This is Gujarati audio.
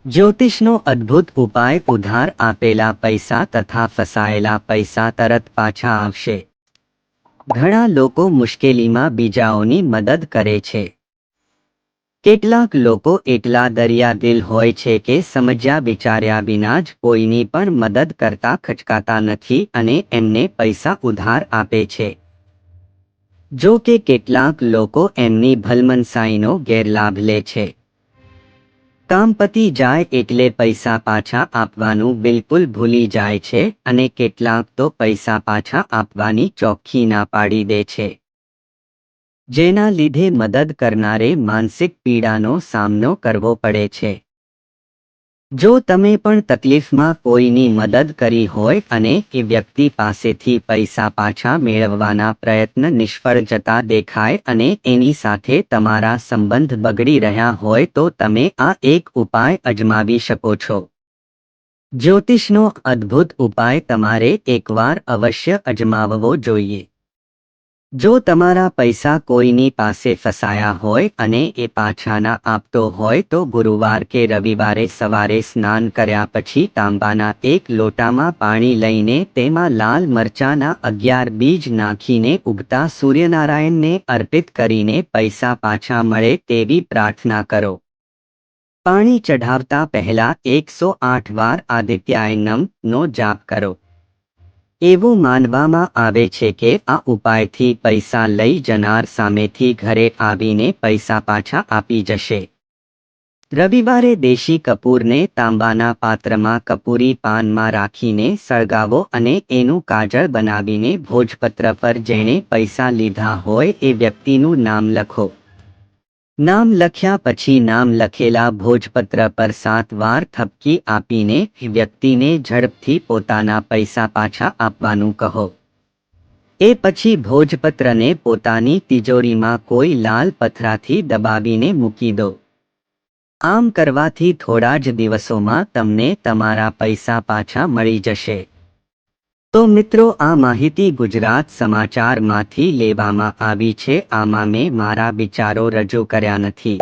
જ્યોતિષનો અદ્ભુત ઉપાય ઉધાર આપેલા પૈસા તથા ફસાયેલા પૈસા તરત પાછા આવશે। ઘણા લોકો મુશ્કેલીમાં બીજાઓની મદદ કરે છે। કેટલાક લોકો એટલા દરિયાદિલ હોય છે કે સમજ્યા વિચાર્યા વિના જ કોઈની પણ મદદ કરતા ખચકાતા નથી અને એમને પૈસા ઉધાર આપે છે। જો કે કેટલાક લોકો એમની ભલમનસાઈનો ગેરલાભ લે છે। કામ પતી જાય એટલે પૈસા પાછા આપવાનું બિલકુલ ભૂલી જાય છે અને કેટલાક તો પૈસા પાછા આપવાની ચોખ્ખી ના પાડી દે છે, જેના લીધે મદદ કરનારે માનસિક પીડાનો સામનો કરવો પડે છે। જો તમે પણ તકલીફમાં કોઈની મદદ કરી હોય અને એ વ્યક્તિ પાસેથી પૈસા પાછા મેળવવાના પ્રયત્ન નિષ્ફળ જતા દેખાય અને એની સાથે તમારા સંબંધ બગડી રહ્યા હોય તો તમે આ એક ઉપાય અજમાવી શકો છો। જ્યોતિષનો અદ્ભુત ઉપાય તમારે એકવાર અવશ્ય અજમાવવો જોઈએ। જો તમારા પૈસા કોઈની પાસે ફસાયા હોય અને એ પાછા ના આપતો હોય તો ગુરુવાર કે રવિવારે સવારે સ્નાન કર્યા પછી તાંબાના એક લોટામાં પાણી લઈને તેમાં લાલ મરચાના 11 બીજ નાખીને ઉગતા સૂર્યનારાયણને અર્પિત કરીને પૈસા પાછા મળે તેવી પ્રાર્થના કરો। પાણી ચઢાવતા પહેલા 108 વાર આદિત્યાય નમઃ નો જાપ કરો। એવું માનવામાં આવે છે કે આ ઉપાયથી પૈસા લઈ જનાર સામેથી ઘરે આવીને પૈસા પાછા આપી જશે। રવિવારે દેશી કપૂરને તાંબાના પાત્રમાં કપૂરી પાનમાં રાખીને સળગાવો અને એનું કાજળ બનાવીને ભોજપત્ર પર જેણે પૈસા લીધા હોય એ વ્યક્તિનું નામ લખો। નામ લખ્યા પછી નામ લખેલા ભોજપત્ર પર 7 વાર થપકી આપીને વ્યક્તિને ઝડપથી પોતાના પૈસા પાછા આપવાનું કહો। એ પછી ભોજપત્રને પોતાની તિજોરીમાં કોઈ લાલ પથરાથી દબાવીને મૂકી દો। આમ કરવાથી થોડા જ દિવસોમાં તમને તમારા પૈસા પાછા મળી જશે। તો મિત્રો, આ માહિતી ગુજરાત સમાચારમાંથી લેવામાં આવી છે। આમાં મેં મારા વિચારો રજૂ કર્યા નથી।